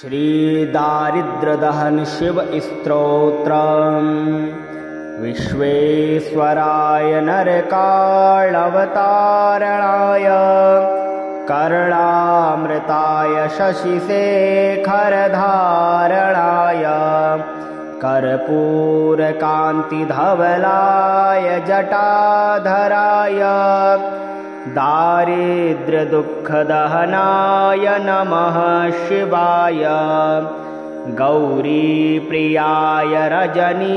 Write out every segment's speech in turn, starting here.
श्रीदारिद्र्यदहन शिव स्तोत्रम्। विश्वेश्वराय नरकाळवतारणाय कर्णामृताय शशिशेखरधारणाय कर्पूरकान्तिधवलाय जटाधराय दारिद्र्यदुःखदहनाय नमः शिवाय। गौरीप्रियाय रजनीशकलाधराय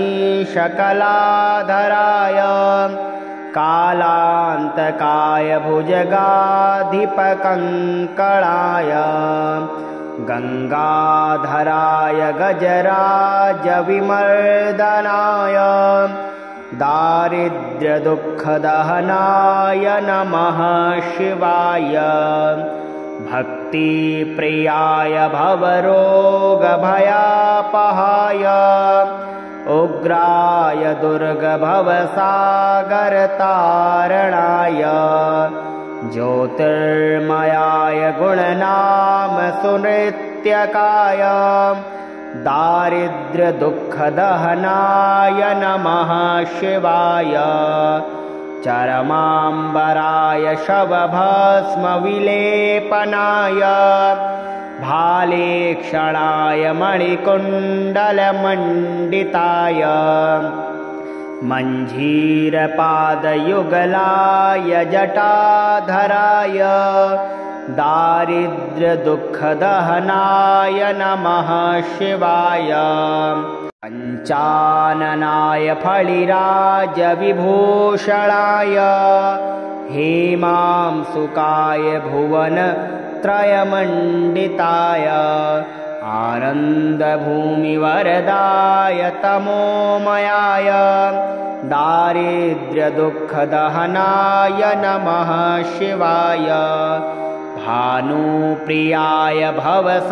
कालान्तकाय भुजगाधिपकङ्कणाय गङ्गाधराय गजराजविमर्दनाय दारिद्र्यदुःखदहनाय नमः शिवाय। भक्तिप्रियाय भवरोगभयापहाय उग्राय दुर्गभवसागरतारणाय ज्योतिर्मयाय गुणनामसुनृत्यकाय दारिद्र्यदुःखदहनाय नमः शिवाय। चरमाम्बराय शवभस्मविलेपनाय भालेक्षणाय मणिकुण्डलमण्डिताय मञ्जीरपादयुगलाय जटाधराय दारिद्र्यदुःखदहनाय नमः शिवाय। पञ्चाननाय फलिराजविभूषणाय हेमांसुकाय भुवनत्रयमण्डिताय आनन्दभूमिवरदाय तमोमयाय दारिद्र्यदुःखदहनाय नमः शिवाय। भानुप्रियाय भवसागरतारणाय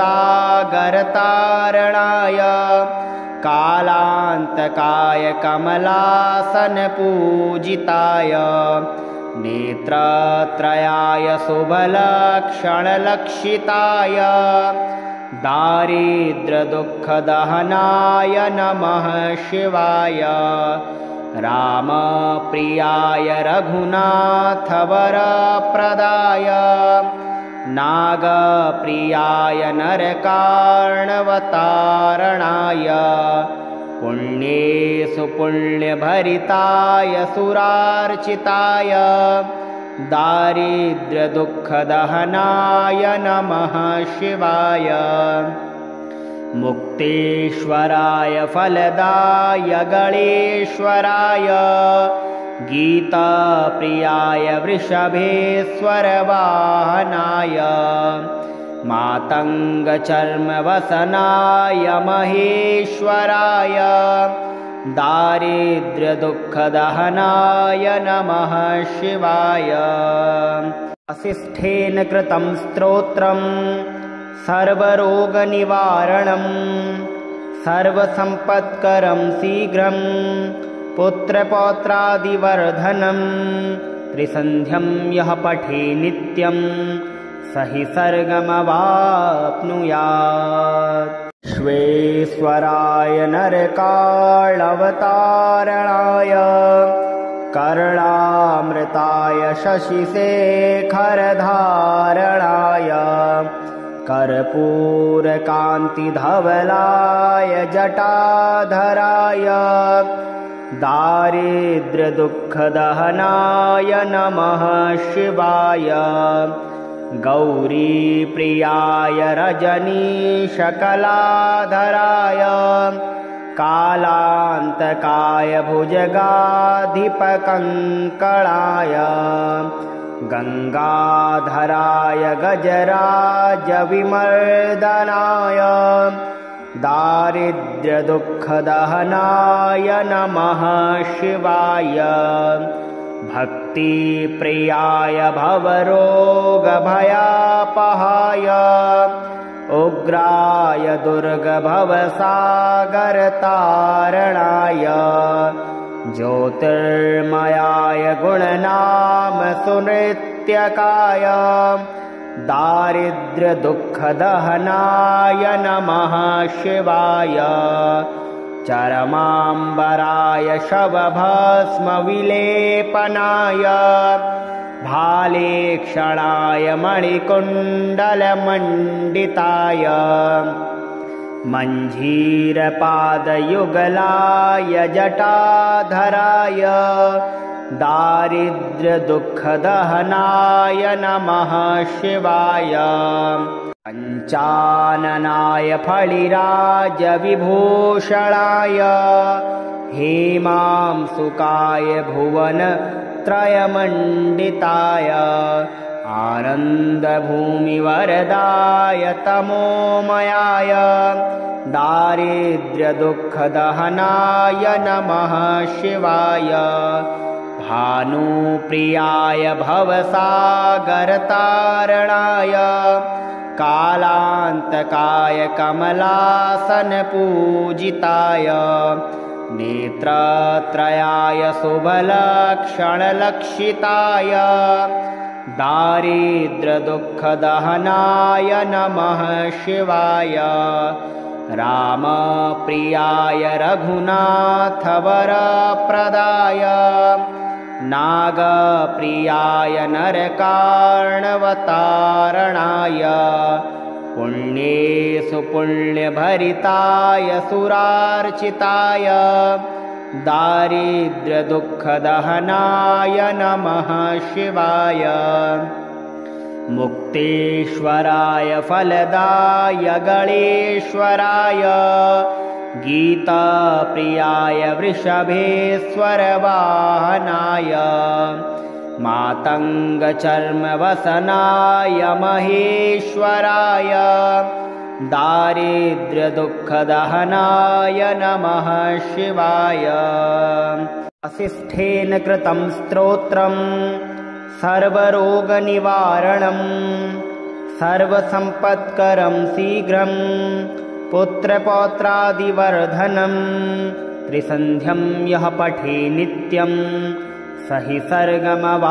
कालान्तकाय कमलासनपूजिताय नेत्रत्रयाय शुभलक्षणलक्षिताय दारिद्र्यदुःखदहनाय नमः शिवाय। रामप्रियाय रघुनाथवरप्रदाय नागप्रियाय नरकार्णवतारणाय पुण्येषु पुण्यभरिताय सुरार्चिताय दारिद्र्यदुःखदहनाय नमः शिवाय। मुक्तेश्वराय फलदाय गणेश्वराय गीताप्रियाय वृषभेश्वरवाहनाय मातङ्गचर्मवसनाय महेश्वराय दारिद्र्यदुःखदहनाय नमः शिवाय। वसिष्ठेन कृतं स्तोत्रम् सर्वरोगनिवारणं सर्वसम्पत्करं शीघ्रं पुत्रपौत्रादिवर्धनं त्रिसन्ध्यं यः पठे नित्यं स हि स्वर्गमवाप्नुयात्। विश्वेश्वराय नरकाळवतारणाय कर्णामृताय शशिशेखरधारणाय कर्पूरकान्तिधवलाय जटाधराय दारिद्र्यदुःखदहनाय नमः शिवाय। गौरीप्रियाय रजनीशकलाधराय कालान्तकाय भुजगाधिपकङ्कणाय गङ्गाधराय गजराजविमर्दनाय दारिद्र्यदुःखदहनाय नमः शिवाय। भक्तिप्रियाय भवरोगभयापहाय उग्राय दुर्गभवसागरतारणाय ज्योतिर्मयाय गुणनामसुनृत्यकाय दारिद्र्यदुःखदहनाय नमः शिवाय चरमाम्बराय शवभस्मविलेपनाय भालेक्षणाय मणिकुण्डलमण्डिताय मञ्जीरपादयुगलाय जटाधराय दारिद्र्यदुःखदहनाय नमः शिवाय पञ्चाननाय फणिराजविभूषणाय हेमांसुकाय भुवनत्रयमण्डिताय आनन्दभूमिवरदाय तमोमयाय दारिद्र्यदुःखदहनाय नमः शिवाय भानुप्रियाय भवसागरतारणाय कालान्तकाय कमलासनपूजिताय नेत्रत्रयाय शुभलक्षणलक्षिताय दारिद्र्यदुःखदहनाय नमः शिवाय रामप्रियाय रघुनाथवरप्रदाय नागप्रियाय नरकार्णवतारणाय पुण्येषु पुण्यभरिताय सुरार्चिताय दारिद्र्यदुःखदहनाय नमः शिवाय मुक्तेश्वराय फलदाय गणेश्वराय गीताप्रियाय वृषभेश्वरवाहनाय मातङ्गचर्मवसनाय महेश्वराय दारिद्र्यदुःखदहनाय नमः शिवाय वसिष्ठेन कृतं स्तोत्रम् सर्वरोगनिवारणं सर्वसम्पत्करं शीघ्रं पुत्रपौत्रादिवर्धनं त्रिसन्ध्यं यः पठे नित्यं स हि सर्गमवाप्नुयात्।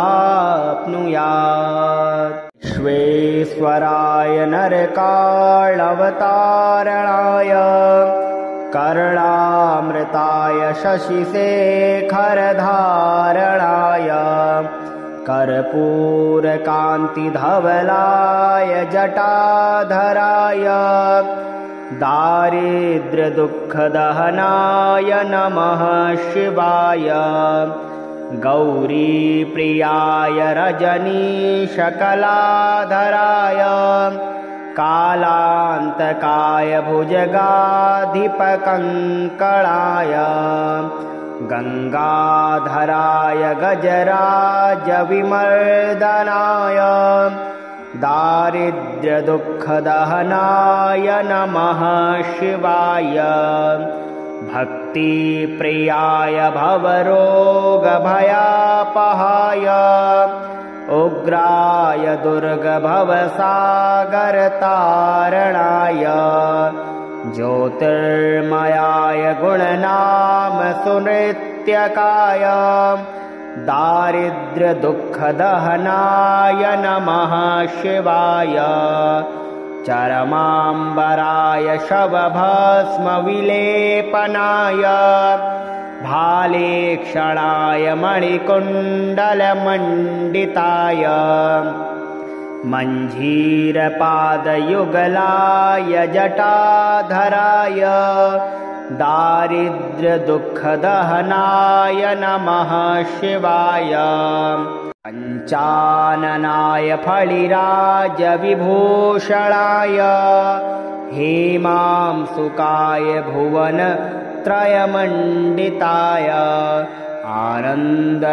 विश्वेश्वराय नरकाळवतारणाय कर्णामृताय शशिशेखरधारणाय कर्पूरकान्तिधवलाय जटाधराय दारिद्र्यदुःखदहनाय नमः शिवाय गौरीप्रियाय रजनीशकलाधराय कालान्तकाय भुजगाधिपकङ्कणाय गङ्गाधराय गजराजविमर्दनाय दारिद्र्यदुःखदहनाय नमः शिवाय भक्तिप्रियाय भवरोगभयापहाय उग्राय दुर्गभवसागरतारणाय ज्योतिर्मयाय गुणनामसुनृत्यकाय दारिद्र्यदुःखदहनाय नमः शिवाय चरमाम्बराय शवभस्मविलेपनाय भालेक्षणाय मणिकुण्डलमण्डिताय मञ्जीरपादयुगलाय जटाधराय दारिद्र्यदुःखदहनाय नमः शिवाय पञ्चाननाय फणिराजविभूषणाय हेमांसुकाय भुवनत्रयमण्डिताय आनन्दभूमिवरदाय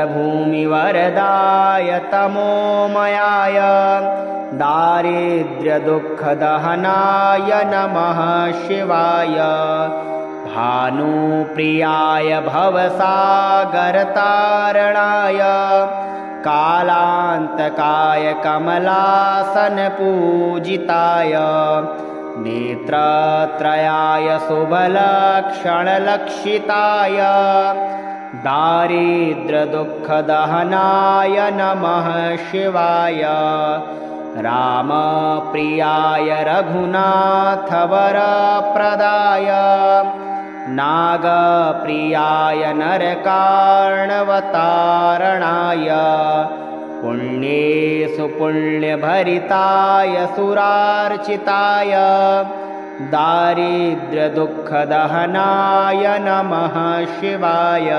तमोमयाय दारिद्र्यदुःखदहनाय नमः शिवाय भानुप्रियाय भवसागरतारणाय कालान्तकाय कमलासनपूजिताय नेत्रत्रयाय शुभलक्षणलक्षिताय दारिद्र्यदुःखदहनाय नमः शिवाय रामप्रियाय रघुनाथवरप्रदाय नागप्रियाय नरकार्णवतारणाय पुण्येषु पुण्यभरिताय सुरार्चिताय दारिद्र्यदुःखदहनाय नमः शिवाय।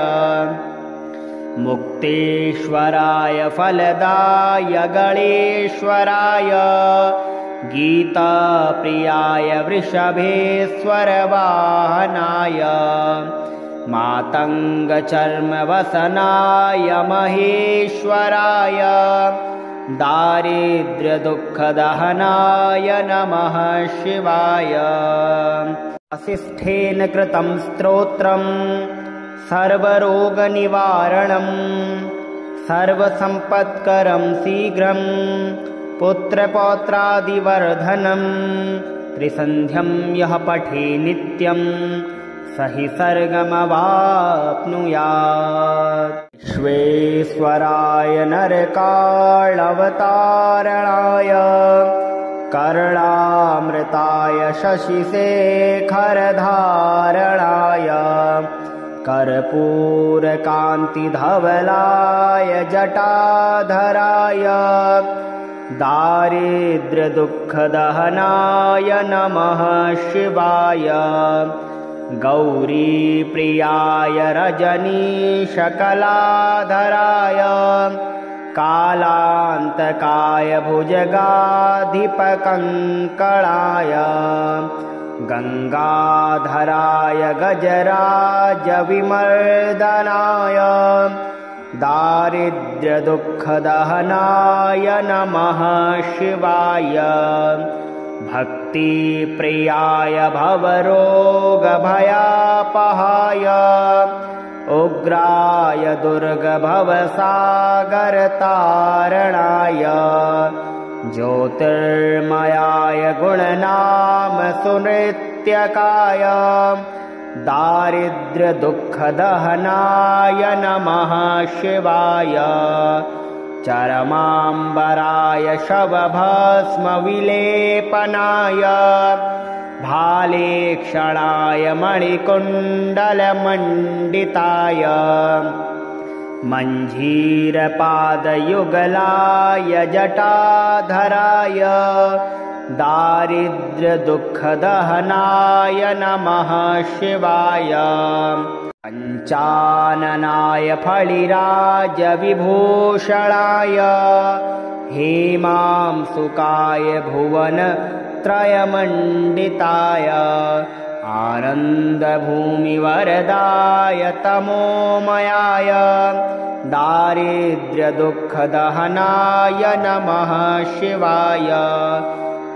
मुक्तेश्वराय फलदाय गणेश्वराय गीताप्रियाय वृषभेश्वरवाहनाय मातङ्गचर्मवसनाय महेश्वराय दारिद्र्यदुःखदहनाय नमः शिवाय। वसिष्ठेन कृतं स्तोत्रम् सर्वरोगनिवारणं सर्वसम्पत्करं शीघ्रं पुत्रपौत्रादिवर्धनं त्रिसन्ध्यं यः पठे नित्यं स हि स्वर्गमवाप्नुयात्। विश्वेश्वराय नरकाळवतारणाय कर्णामृताय शशिशेखरधारणाय कर्पूरकान्तिधवलाय जटाधराय दारिद्र्यदुःखदहनाय नमः शिवाय। गौरीप्रियाय रजनीशकलाधराय कालान्तकाय भुजगाधिपकङ्कणाय गंगाधराय गजराजविमर्दनाय दारिद्र्यदुःखदहनाय नमः शिवाय। भक्तिप्रियाय भवरोगभयापहाय उग्राय दुर्गभवसागरतारणाय ज्योतिर्मयाय गुणनाम सुनृत्यकाय दारिद्र्यदुःखदहनाय नमः शिवाय। चरमाम्बराय शवभस्मविलेपनाय भालेक्षणाय मणिकुण्डलमण्डिताय मञ्जीरपादयुगलाय जटाधराय दारिद्र्यदुःखदहनाय नमः शिवाय। पञ्चाननाय फणिराजविभूषणाय हेमांसुकाय भुवनत्रयमण्डिताय आनन्दभूमिवरदाय तमोमयाय दारिद्र्यदुःखदहनाय नमः शिवाय।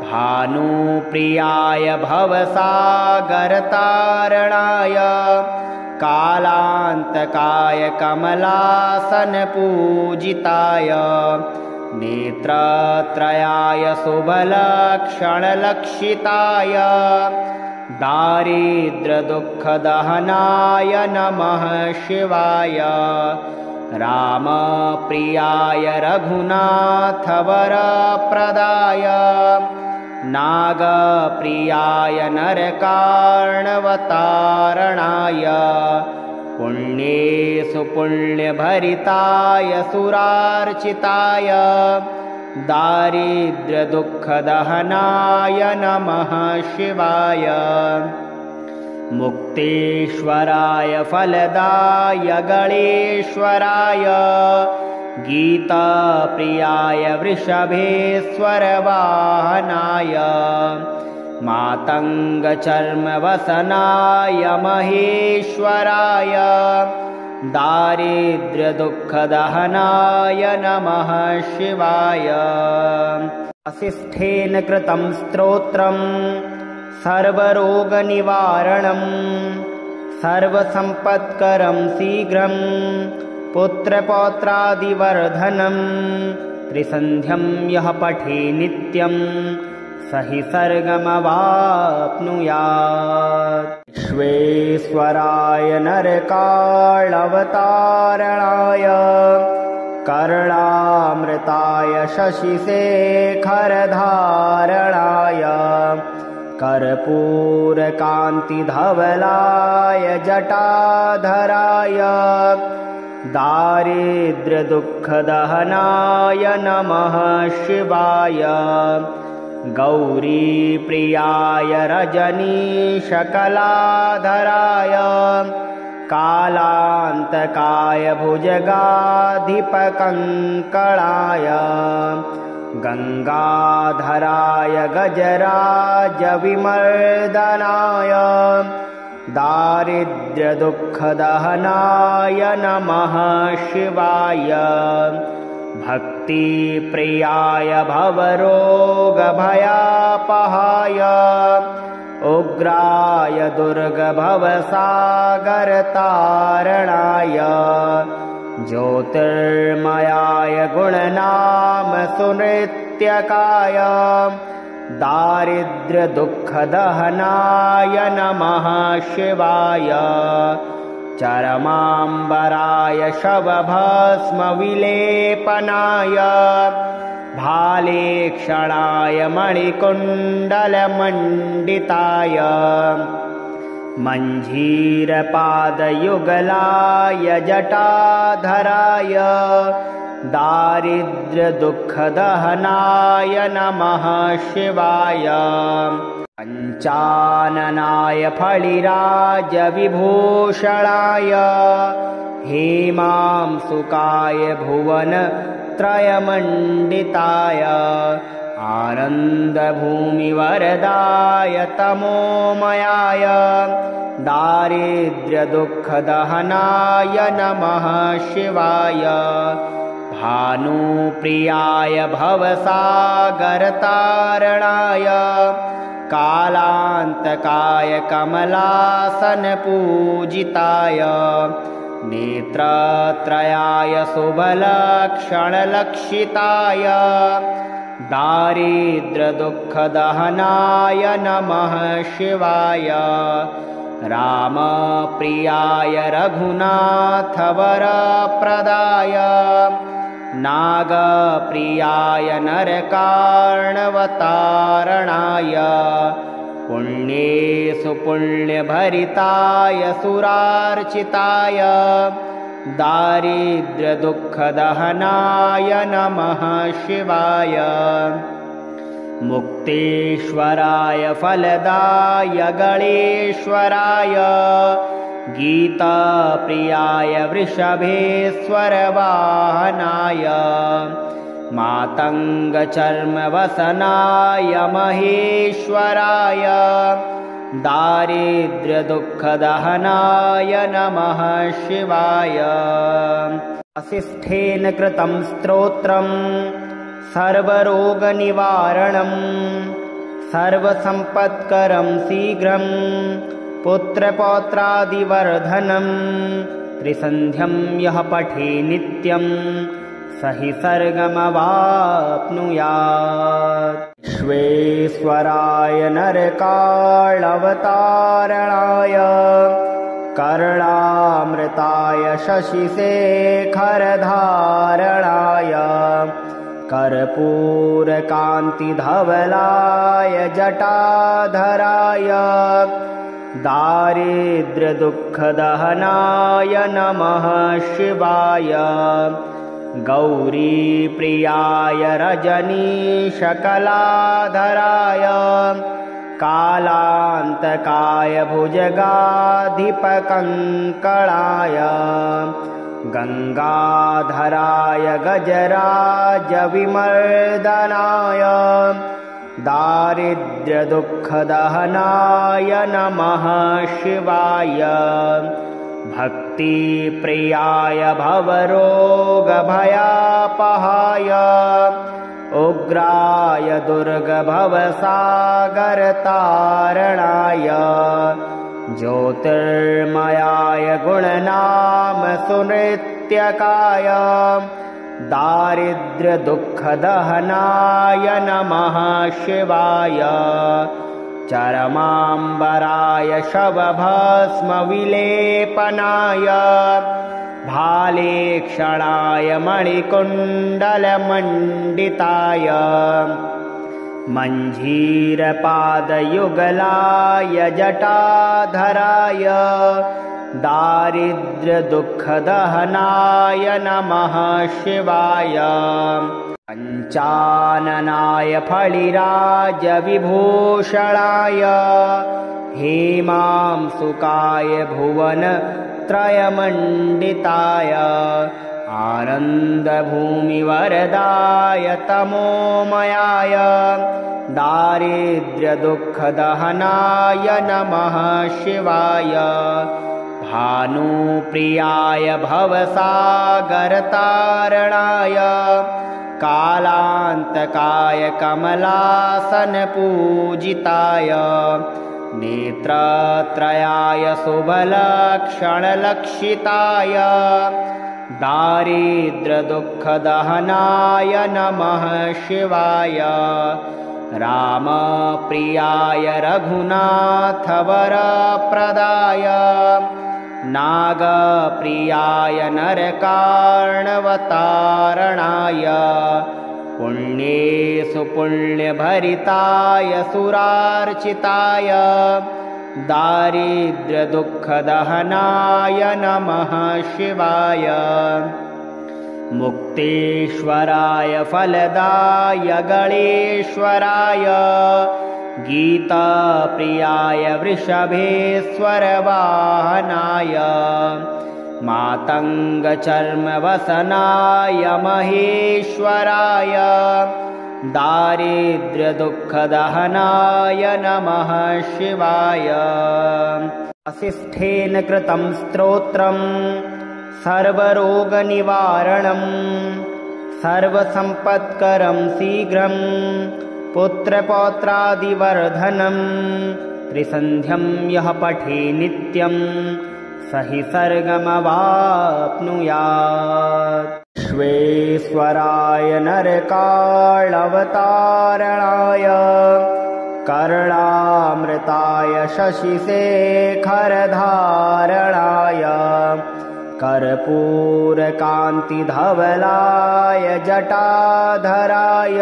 भानुप्रियाय भवसागरतारणाय कालान्तकाय कमलासनपूजिताय नेत्रत्रयाय शुभलक्षणलक्षिताय दारिद्र्यदुःखदहनाय नमः शिवाय। रामप्रियाय रघुनाथवरप्रदाय नागप्रियाय नरकार्णवतारणाय पुण्येषु पुण्यभरिताय सुरार्चिताय दारिद्र्यदुःखदहनाय नमः शिवाय। मुक्तेश्वराय फलदाय गणेश्वराय गीताप्रियाय वृषभेश्वरवाहनाय मातङ्गचर्मवसनाय महेश्वराय दारिद्र्यदुःखदहनाय नमः शिवाय। वसिष्ठेन कृतं स्तोत्रम् सर्वरोगनिवारणं सर्वसम्पत्करं शीघ्रं पुत्रपौत्रादिवर्धनं त्रिसन्ध्यं यः पठे नित्यं स हि स्वर्गमवाप्नुयात्। विश्वेश्वराय नरकाळवतारणाय कर्णामृताय शशिशेखरधारणाय कर्पूरकान्तिधवलाय जटाधराय दारिद्र्यदुःखदहनाय नमः शिवाय गौरीप्रियाय रजनीशकलाधराय कालान्तकाय भुजगाधिपकङ्कणाय गङ्गाधराय गजराजविमर्दनाय दारिद्र्यदुःखदहनाय नमः शिवाय भक्तिप्रियाय भवरोगभयापहाय उग्राय दुर्गभवसागरतारणाय ज्योतिर्मयाय गुणनामसुनृत्यकाय दारिद्र्यदुःखदहनाय नमः शिवाय चरमाम्बराय शवभस्मविलेपनाय भालेक्षणाय मणिकुण्डलमण्डिताय मञ्जीरपादयुगलाय जटाधराय दारिद्र्यदुःखदहनाय नमः शिवाय पञ्चाननाय फणिराजविभूषणाय हेमांसुकाय भुवनत्रयमण्डिताय आनन्दभूमिवरदाय तमोमयाय दारिद्र्यदुःखदहनाय नमः शिवाय भानुप्रियाय भवसागरतारणाय कालान्तकाय कमलासनपूजिताय नेत्रत्रयाय शुभलक्षणलक्षिताय दारिद्र्यदुःखदहनाय नमः शिवाय रामप्रियाय रघुनाथवरप्रदाय नागप्रियाय नरकार्णवतारणाय पुण्येषु पुण्यभरिताय सुरार्चिताय दारिद्र्यदुःखदहनाय नमः शिवाय मुक्तेश्वराय फलदाय गणेश्वराय गीताप्रियाय वृषभेश्वरवाहनाय मातङ्गचर्मवसनाय महेश्वराय दारिद्र्यदुःखदहनाय नमः शिवाय वसिष्ठेन कृतं स्तोत्रम् सर्वरोगनिवारणं सर्वसम्पत्करं शीघ्रं पुत्रपौत्रादिवर्धनं त्रिसन्ध्यं यः पठे नित्यं स हि सर्गमवाप्नुयात्। विश्वेश्वराय नरकाळवतारणाय कर्णामृताय शशिशेखरधारणाय कर्पूरकान्तिधवलाय जटाधराय दारिद्र्यदुःखदहनाय नमः शिवाय गौरीप्रियाय रजनीशकलाधराय कालान्तकाय भुजगाधिपकङ्कणाय गङ्गाधराय गजराजविमर्दनाय दारिद्र्यदुःखदहनाय नमः शिवाय भक्तिप्रियाय भवरोगभयापहाय उग्राय दुर्गभवसागरतारणाय ज्योतिर्मयाय गुणनामसुनृत्यकाय दारिद्र्यदुःखदहनाय नमः शिवाय चरमाम्बराय शवभस्मविलेपनाय भालेक्षणाय मणिकुण्डलमण्डिताय मञ्जीरपादयुगलाय जटाधराय दारिद्र्यदुःखदहनाय नमः शिवाय पञ्चाननाय फणिराजविभूषणाय हेमांसुकाय भुवनत्रयमण्डिताय आनन्दभूमिवरदाय तमोमयाय दारिद्र्यदुःखदहनाय नमः शिवाय भानुप्रियाय भवसागरतारणाय कालान्तकाय कमलासनपूजिताय नेत्रत्रयाय शुभलक्षणलक्षिताय दारिद्र्यदुःखदहनाय नमः शिवाय रामप्रियाय रघुनाथवरप्रदाय नागप्रियाय नरकार्णवतारणाय पुण्येषु पुण्यभरिताय सुरार्चिताय दारिद्र्यदुःखदहनाय नमः शिवाय मुक्तेश्वराय फलदाय गणेश्वराय गीताप्रियाय वृषभेश्वरवाहनाय मातङ्गचर्मवसनाय महेश्वराय दारिद्र्यदुःखदहनाय नमः शिवाय वसिष्ठेन कृतं स्तोत्रम् सर्वरोगनिवारणं सर्वसम्पत्करं शीघ्रं पुत्रपौत्रादिवर्धनं त्रिसन्ध्यं यः पठे नित्यं स हि स्वर्गमवाप्नुयात् विश्वेश्वराय नरकाळवतारणाय कर्णामृताय शशिशेखरधारणाय कर्पूरकान्तिधवलाय जटाधराय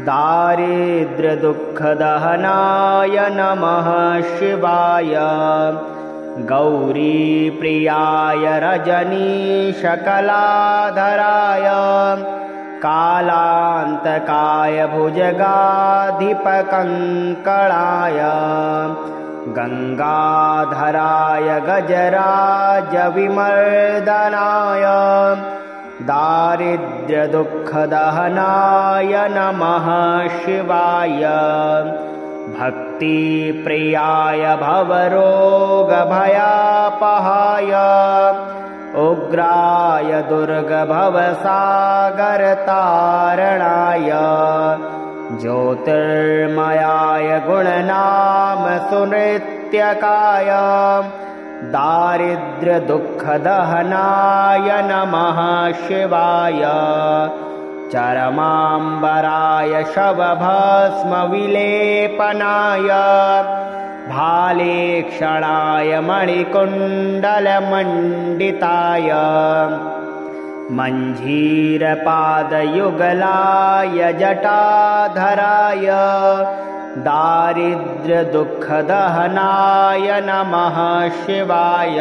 दारिद्र्यदुःखदहनाय नमः शिवाय गौरीप्रियाय रजनीशकलाधराय कालान्तकाय भुजगाधिपकङ्कणाय गङ्गाधराय गजराजविमर्दनाय दारिद्र्यदुःखदहनाय नमः शिवाय भक्तिप्रियाय भवरोगभयापहाय उग्राय दुर्गभवसागरतारणाय ज्योतिर्मयाय गुणनामसुनृत्यकाय दारिद्र्यदुःखदहनाय नमः शिवाय चरमाम्बराय शवभस्मविलेपनाय भालेक्षणाय मणिकुण्डलमण्डिताय मञ्जीरपादयुगलाय जटाधराय दारिद्र्यदुःखदहनाय नमः शिवाय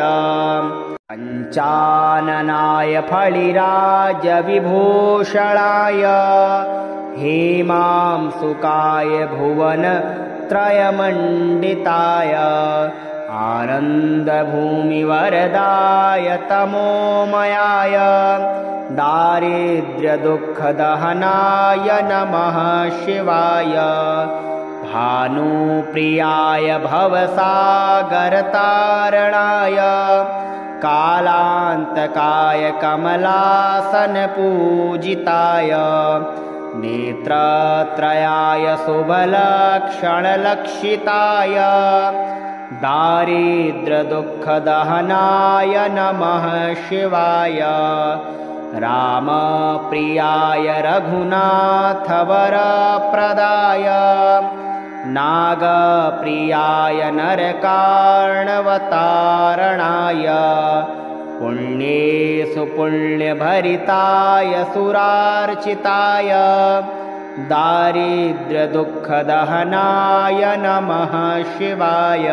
पञ्चाननाय फणिराजविभूषणाय हेमांसुकाय भुवनत्रयमण्डिताय आनन्दभूमिवरदाय तमोमयाय दारिद्र्यदुःखदहनाय नमः शिवाय भानुप्रियाय भवसागरतारणाय कालान्तकाय कमलासनपूजिताय नेत्रत्रयाय शुभलक्षणलक्षिताय दारिद्र्यदुःखदहनाय नमः शिवाय रामप्रियाय रघुनाथवरप्रदाय नागप्रियाय नरकार्णवतारणाय पुण्येषु पुण्यभरिताय सुरार्चिताय दारिद्र्यदुःखदहनाय नमः शिवाय।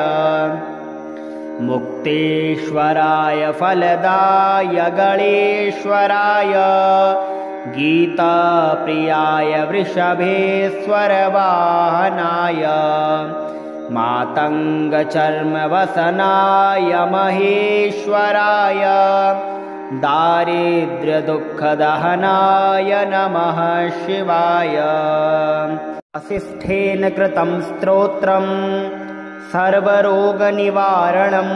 मुक्तेश्वराय फलदाय गणेश्वराय गीताप्रियाय वृषभेश्वरवाहनाय मातङ्गचर्मवसनाय महेश्वराय दारिद्र्यदुःखदहनाय नमः शिवाय। वसिष्ठेन कृतं स्तोत्रम् सर्वरोगनिवारणं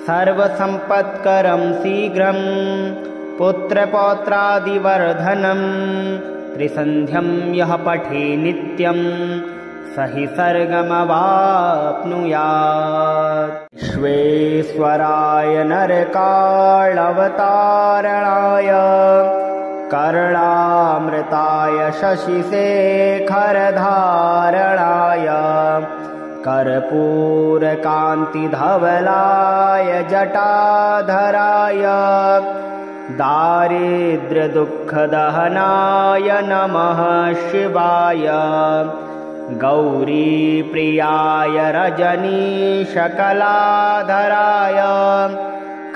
सर्वसम्पत्करं शीघ्रं पुत्रपौत्रादिवर्धनं त्रिसन्ध्यं यः पठे नित्यं स हि स्वर्गमवाप्नुयात्। विश्वेश्वराय नरकाळवतारणाय कर्णामृताय शशिशेखरधारणाय कर्पूरकान्तिधवलाय जटाधराय दारिद्र्यदुःखदहनाय नमः शिवाय। गौरीप्रियाय रजनीशकलाधराय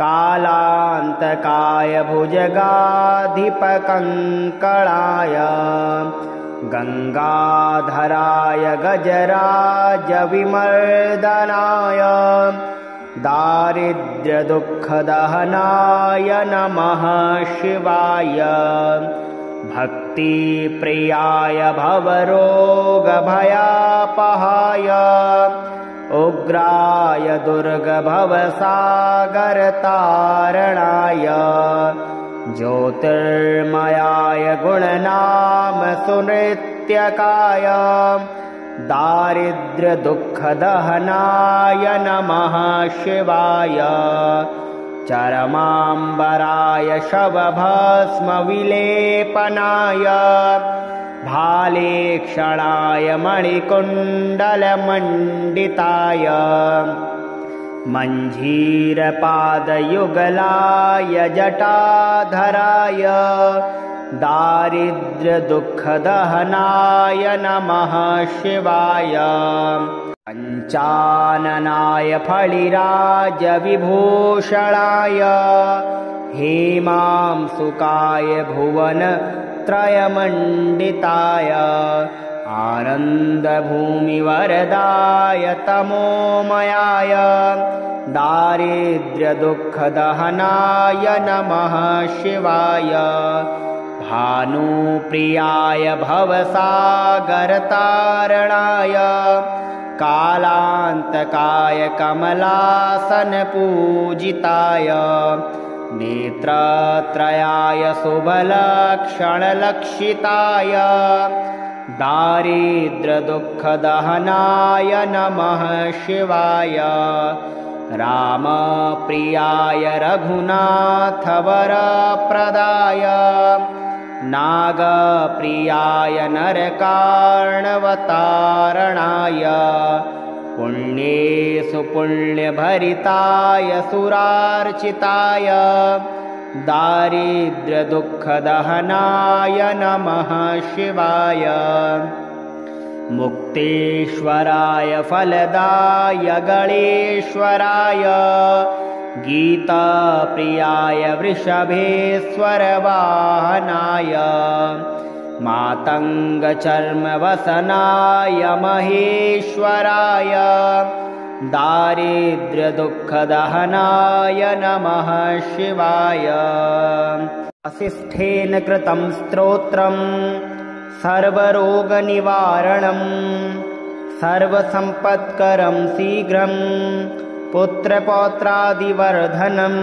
कालान्तकाय भुजगाधिपकङ्कणाय गङ्गाधराय गजराजविमर्दनाय दारिद्र्यदुःखदहनाय नमः शिवाय। भक्तिप्रियाय भवरोगभयापहाय उग्राय दुर्गभवसागरतारणाय ज्योतिर्मयाय गुणनाम सुनृत्यकाय दारिद्र्यदुःखदहनाय नमः शिवाय। चरमाम्बराय शवभस्मविलेपनाय भालेक्षणाय मणिकुण्डलमण्डिताय मञ्जीरपादयुगलाय जटाधराय दारिद्र्यदुःखदहनाय नमः शिवाय। पञ्चाननाय फणिराजविभूषणाय हेमांसुकाय भुवनत्रयमण्डिताय आनन्दभूमिवरदाय तमोमयाय दारिद्र्यदुःखदहनाय नमः शिवाय। भानुप्रियाय भवसागरतारणाय कालान्तकाय कमलासनपूजिताय नेत्रत्रयाय शुभलक्षणलक्षिताय दारिद्र्यदुःखदहनाय नमः शिवाय। रामप्रियाय रघुनाथवरप्रदाय नागप्रियाय नरकार्णवतारणाय पुण्येषु पुण्यभरिताय सुरार्चिताय दारिद्र्यदुःखदहनाय नमः शिवाय। मुक्तेश्वराय फलदाय गणेश्वराय गीताप्रियाय वृषभेश्वरवाहनाय मातङ्गचर्मवसनाय महेश्वराय दारिद्र्यदुःखदहनाय नमः शिवाय। वसिष्ठेन कृतं स्तोत्रम् सर्वरोगनिवारणं सर्वसम्पत्करं शीघ्रं पुत्रपौत्रादिवर्धनं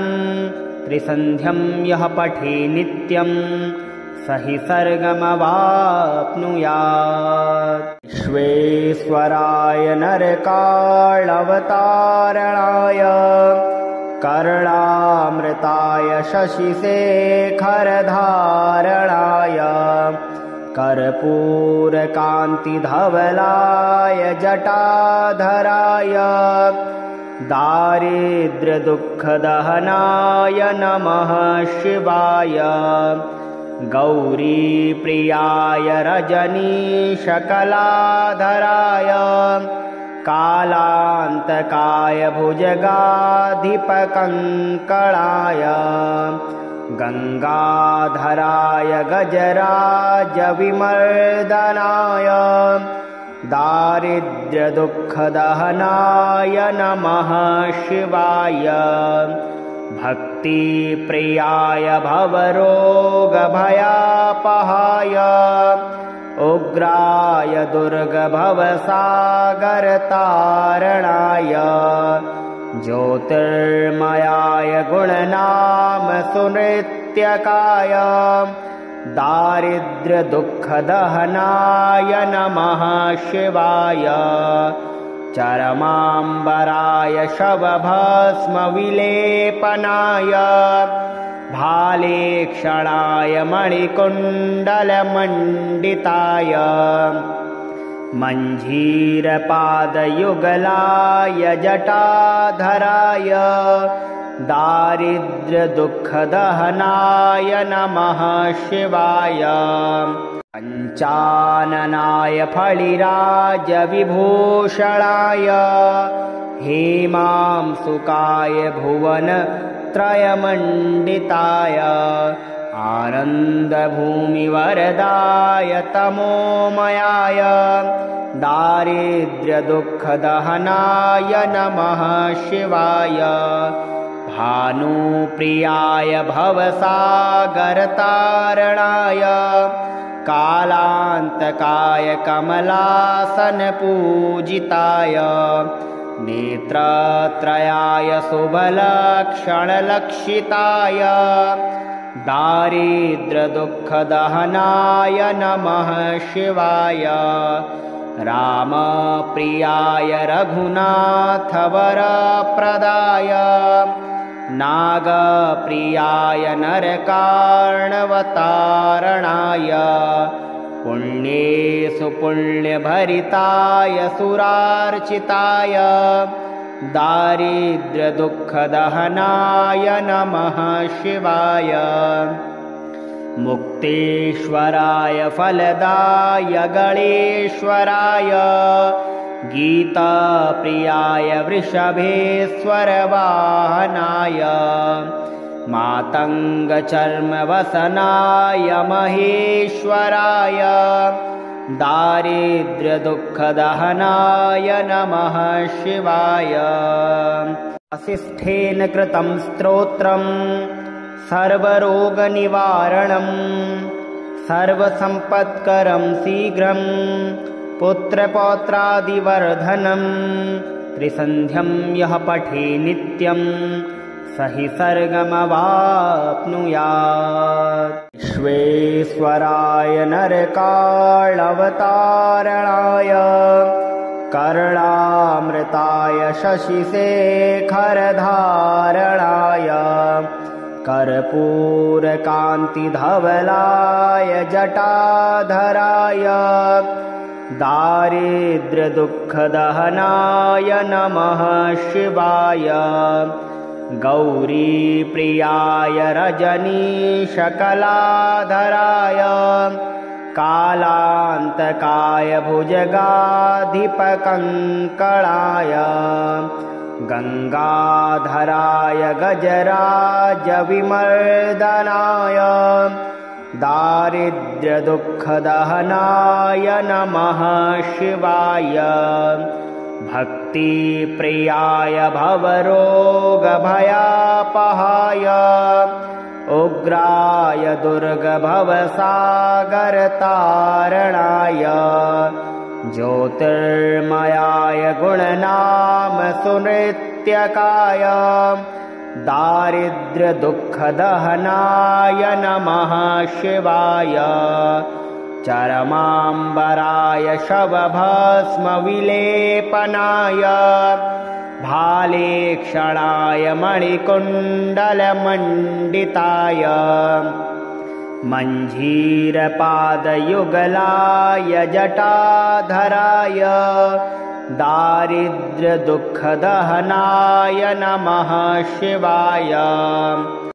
त्रिसन्ध्यं यः पठे नित्यं स हि स्वर्गमवाप्नुयात्। विश्वेश्वराय नरकाळवतारणाय कर्णामृताय शशिशेखरधारणाय कर्पूरकान्तिधवलाय जटाधराय दारिद्र्यदुःखदहनाय नमः शिवाय गौरीप्रियाय रजनीशकलाधराय कालान्तकाय भुजगाधिपकङ्कणाय गङ्गाधराय गजराजविमर्दनाय दारिद्र्यदुःखदहनाय नमः शिवाय भक्तिप्रियाय भवरोगभयापहाय उग्राय दुर्गभवसागरतारणाय ज्योतिर्मयाय गुणनाम सुनृत्यकाय दारिद्र्यदुःखदहनाय नमः शिवाय चरमाम्बराय शवभस्मविलेपनाय भालेक्षणाय मणिकुण्डलमण्डिताय मञ्जीरपादयुगलाय जटाधराय दारिद्र्यदुःखदहनाय नमः शिवाय पञ्चाननाय फणिराजविभूषणाय हेमांसुकाय भुवनत्रयमण्डिताय आनन्दभूमिवरदाय तमोमयाय दारिद्र्यदुःखदहनाय नमः शिवाय भानुप्रियाय भवसागरतारणाय कालान्तकाय कमलासनपूजिताय नेत्रत्रयाय शुभलक्षणलक्षिताय दारिद्र्यदुःखदहनाय नमः शिवाय रामप्रियाय रघुनाथवरप्रदाय नागप्रियाय नरकार्णवतारणाय पुण्येषु पुण्यभरिताय सुरार्चिताय दारिद्र्यदुःखदहनाय नमः शिवाय मुक्तेश्वराय फलदाय गणेश्वराय गीताप्रियाय वृषभेश्वरवाहनाय मातङ्गचर्मवसनाय महेश्वराय दारिद्र्यदुःखदहनाय नमः शिवाय वसिष्ठेन कृतं स्तोत्रम् सर्वरोगनिवारणं सर्वसम्पत्करं शीघ्रं पुत्रपौत्रादिवर्धनं त्रिसन्ध्यं यः पठे नित्यं स हि सर्गमवाप्नुयात्। विश्वेश्वराय नरकाळवतारणाय कर्णामृताय शशिशेखरधारणाय कर्पूरकान्तिधवलाय जटाधराय दारिद्र्यदुःखदहनाय नमः शिवाय गौरीप्रियाय रजनीशकलाधराय कालान्तकाय भुजगाधिपकङ्कणाय गङ्गाधराय गजराजविमर्दनाय दारिद्र्यदुःखदहनाय नमः शिवाय भक्तिप्रियाय भवरोगभयापहाय उग्राय दुर्गभवसागरतारणाय ज्योतिर्मयाय गुणनाम सुनृत्यकाय दारिद्र्यदुःखदहनाय नमः शिवाय चरमाम्बराय शवभस्मविलेपनाय भालेक्षणाय मणिकुण्डलमण्डिताय मञ्जीरपादयुगलाय जटाधराय दारिद्र्यदुःखदहनाय नमः शिवाय।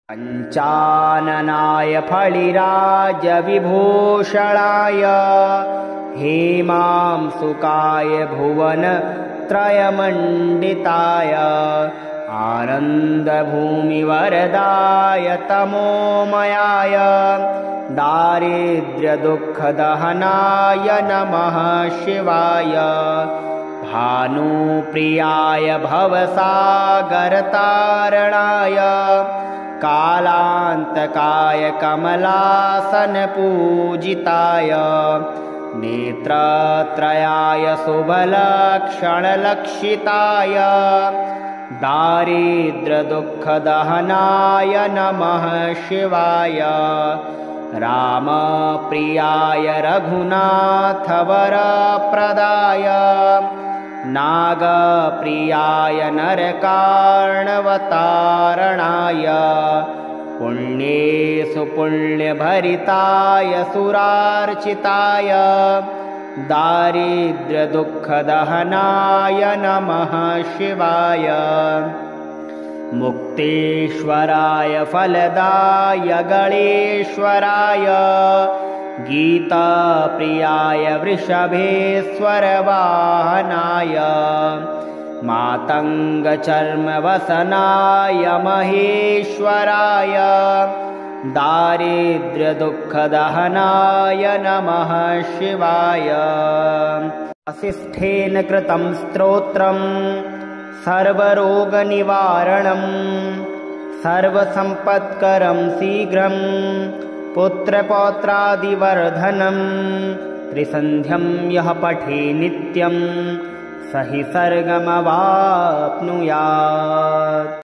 पञ्चाननाय फलिराजविभूषणाय हेमांसुकाय भुवनत्रयमण्डिताय आनन्दभूमिवरदाय तमोमयाय दारिद्र्यदुःखदहनाय नमः शिवाय। भानुप्रियाय भवसागरतारणाय कालान्तकाय कमलासनपूजिताय नेत्रत्रयाय शुभलक्षणलक्षिताय दारिद्र्यदुःखदहनाय नमः शिवाय। रामप्रियाय रघुनाथवरप्रदाय नागप्रियाय नरकार्णवतारणाय पुण्येषु पुण्यभरिताय सुरार्चिताय दारिद्र्यदुःखदहनाय नमः शिवाय। मुक्तेश्वराय फलदाय गणेश्वराय गीताप्रियाय वृषभेश्वरवाहनाय मातङ्गचर्मवसनाय महेश्वराय दारिद्र्यदुःखदहनाय नमः शिवाय। वसिष्ठेन कृतं स्तोत्रम् सर्वरोगनिवारणं सर्वसम्पत्करं शीघ्रं पुत्रपौत्रादिवर्धनं त्रिसन्ध्यं यः पठे नित्यं स हि स्वर्गमवाप्नुयात्।